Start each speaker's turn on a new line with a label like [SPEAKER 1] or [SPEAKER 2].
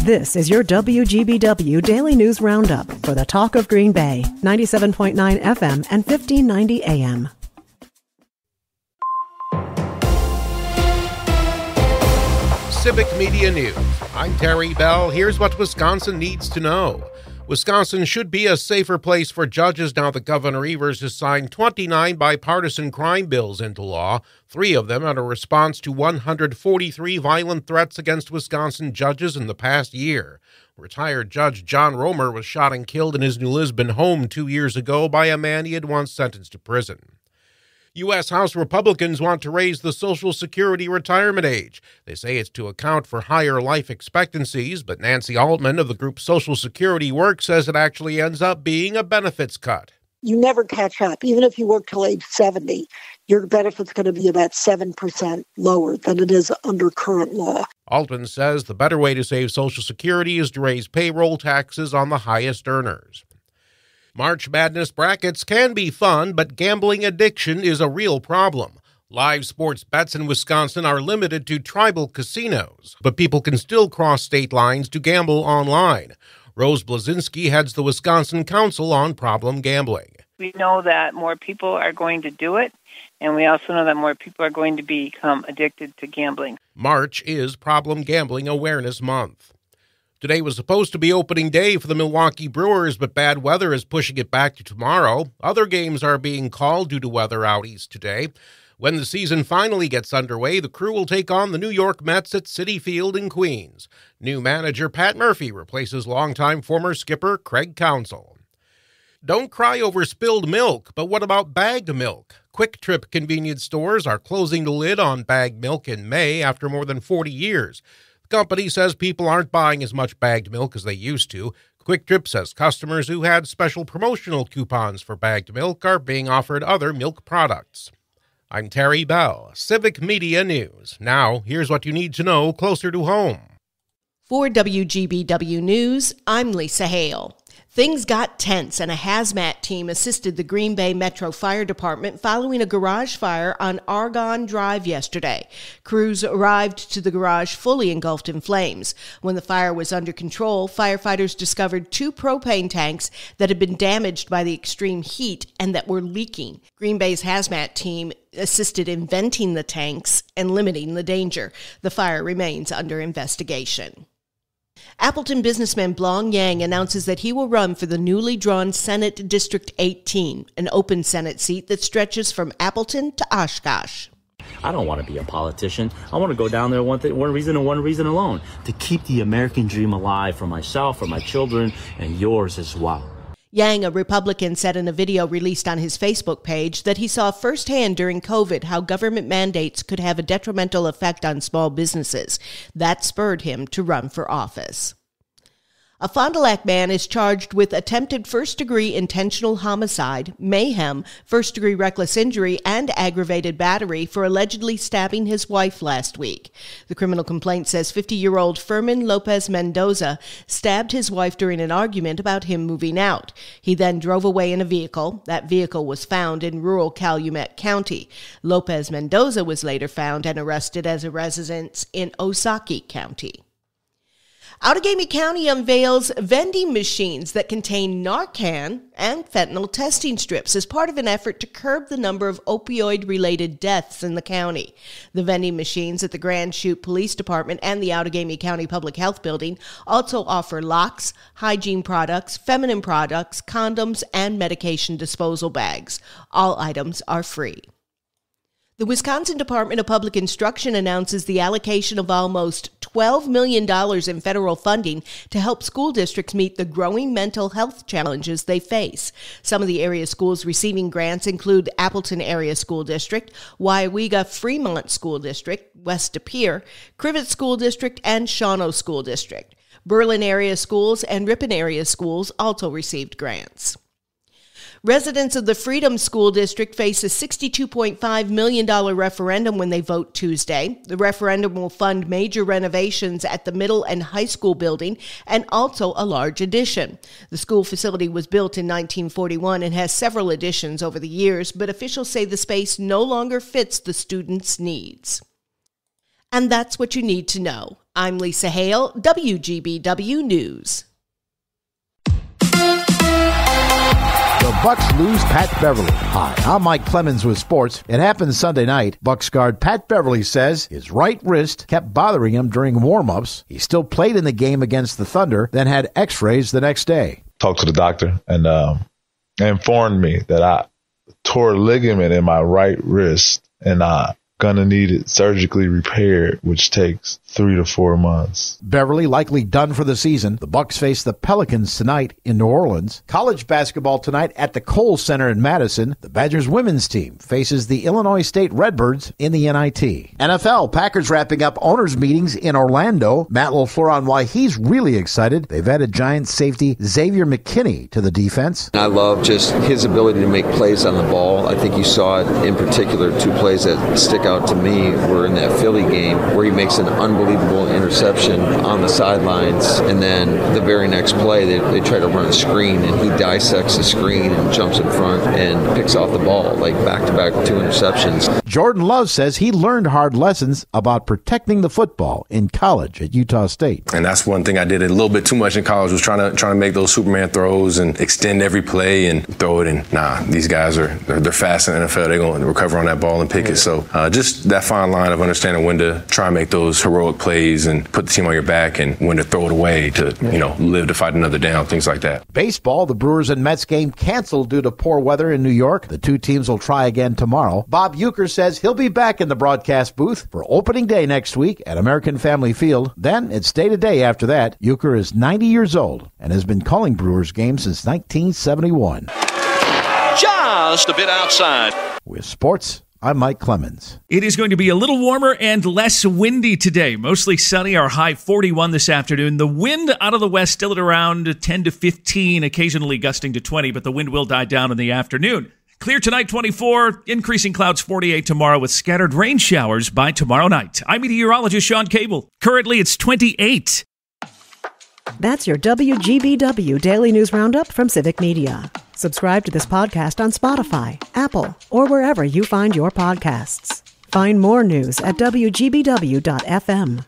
[SPEAKER 1] This is your WGBW Daily News Roundup for the Talk of Green Bay, 97.9 FM and 1590 AM.
[SPEAKER 2] Civic Media News. I'm Terry Bell. Here's what Wisconsin needs to know. Wisconsin should be a safer place for judges now that Governor Evers has signed 29 bipartisan crime bills into law. 3 of them are a response to 143 violent threats against Wisconsin judges in the past year. Retired Judge John Romer was shot and killed in his New Lisbon home 2 years ago by a man he had once sentenced to prison. U.S. House Republicans want to raise the Social Security retirement age. They say it's to account for higher life expectancies, but Nancy Altman of the group Social Security Work says it actually ends up being a benefits cut.
[SPEAKER 3] You never catch up. Even if you work till age 70, your benefit's going to be about 7% lower than it is under current law.
[SPEAKER 2] Altman says the better way to save Social Security is to raise payroll taxes on the highest earners. March Madness brackets can be fun, but gambling addiction is a real problem. Live sports bets in Wisconsin are limited to tribal casinos, but people can still cross state lines to gamble online. Rose Blazinski heads the Wisconsin Council on Problem Gambling.
[SPEAKER 4] We know that more people are going to do it, and we also know that more people are going to become addicted to gambling.
[SPEAKER 2] March is Problem Gambling Awareness Month. Today was supposed to be opening day for the Milwaukee Brewers, but bad weather is pushing it back to tomorrow. Other games are being called due to weather out east today. When the season finally gets underway, the Crew will take on the New York Mets at Citi Field in Queens. New manager Pat Murphy replaces longtime former skipper Craig Counsell. Don't cry over spilled milk, but what about bagged milk? Quick Trip convenience stores are closing the lid on bagged milk in May after more than 40 years. The company says people aren't buying as much bagged milk as they used to. Quick Trip says customers who had special promotional coupons for bagged milk are being offered other milk products. I'm Terry Bell, Civic Media News. Now, here's what you need to know closer to home.
[SPEAKER 5] For WGBW News, I'm Lisa Hale. Things got tense and a hazmat team assisted the Green Bay Metro Fire Department following a garage fire on Argonne Drive yesterday. Crews arrived to the garage fully engulfed in flames. When the fire was under control, firefighters discovered 2 propane tanks that had been damaged by the extreme heat and that were leaking. Green Bay's hazmat team assisted in venting the tanks and limiting the danger. The fire remains under investigation. Appleton businessman Blong Yang announces that he will run for the newly drawn Senate District 18, an open Senate seat that stretches from Appleton to Oshkosh.
[SPEAKER 6] I don't want to be a politician. I want to go down there one reason and one reason alone, to keep the American dream alive for myself, for my children, and yours as well.
[SPEAKER 5] Yang, a Republican, said in a video released on his Facebook page that he saw firsthand during COVID how government mandates could have a detrimental effect on small businesses. That spurred him to run for office. A Fond du Lac man is charged with attempted first-degree intentional homicide, mayhem, first-degree reckless injury, and aggravated battery for allegedly stabbing his wife last week. The criminal complaint says 50-year-old Fermin Lopez Mendoza stabbed his wife during an argument about him moving out. He then drove away in a vehicle. That vehicle was found in rural Calumet County. Lopez Mendoza was later found and arrested as a resident in Osaaki County. Outagamie County unveils vending machines that contain Narcan and fentanyl testing strips as part of an effort to curb the number of opioid-related deaths in the county. The vending machines at the Grand Chute Police Department and the Outagamie County Public Health Building also offer locks, hygiene products, feminine products, condoms, and medication disposal bags. All items are free. The Wisconsin Department of Public Instruction announces the allocation of almost $12 million in federal funding to help school districts meet the growing mental health challenges they face. Some of the area schools receiving grants include Appleton Area School District, Waiwega Fremont School District, West De Pere, Crivet School District, and Shawano School District. Berlin Area Schools and Ripon Area Schools also received grants. Residents of the Freedom School District face a $62.5 million referendum when they vote Tuesday. The referendum will fund major renovations at the middle and high school building and also a large addition. The school facility was built in 1941 and has several additions over the years, but officials say the space no longer fits the students' needs. And that's what you need to know. I'm Lisa Hale, WGBW News.
[SPEAKER 7] The Bucks lose Pat Beverly. Hi, I'm Mike Clemens with sports. It happened Sunday night. Bucks guard Pat Beverly says his right wrist kept bothering him during warm-ups. He still played in the game against the Thunder, then had x-rays the next day.
[SPEAKER 8] Talked to the doctor and informed me that I tore a ligament in my right wrist and gonna need it surgically repaired, which takes 3 to 4 months.
[SPEAKER 7] Beverly likely done for the season. The Bucks face the Pelicans tonight in New Orleans. College basketball tonight at the Kohl Center in Madison. The Badgers women's team faces the Illinois State Redbirds in the NIT. NFL, Packers wrapping up owners' meetings in Orlando. Matt LaFleur on why he's really excited. They've added Giants safety Xavier McKinney to the defense.
[SPEAKER 9] I love just his ability to make plays on the ball. I think you saw it in particular, 2 plays that stick out to me were in that Philly game where he makes an unbelievable interception on the sidelines, and then the very next play they try to run a screen and he dissects the screen and jumps in front and picks off the ball, like back-to-back 2 interceptions.
[SPEAKER 7] Jordan Love says he learned hard lessons about protecting the football in college at Utah State.
[SPEAKER 10] And that's one thing I did a little bit too much in college, was trying to make those Superman throws and extend every play and throw it in. Nah, these guys they're fast in the NFL. They're going to recover on that ball and pick it. So just that fine line of understanding when to try and make those heroic plays and put the team on your back, and when to throw it away to, live to fight another down, things like that.
[SPEAKER 7] Baseball, the Brewers and Mets game canceled due to poor weather in New York. The 2 teams will try again tomorrow. Bob Uecker says he'll be back in the broadcast booth for opening day next week at American Family Field. Then it's day to day after that. Uecker is 90 years old and has been calling Brewers games since 1971.
[SPEAKER 11] Just a bit outside.
[SPEAKER 7] With sports, I'm Mike Clemens.
[SPEAKER 12] It is going to be a little warmer and less windy today. Mostly sunny, our high 41 this afternoon. The wind out of the west still at around 10 to 15, occasionally gusting to 20, but the wind will die down in the afternoon. Clear tonight, 24, increasing clouds 48 tomorrow with scattered rain showers by tomorrow night. I'm meteorologist Sean Cable. Currently, it's 28.
[SPEAKER 1] That's your WGBW Daily News Roundup from Civic Media. Subscribe to this podcast on Spotify, Apple, or wherever you find your podcasts. Find more news at WGBW.FM.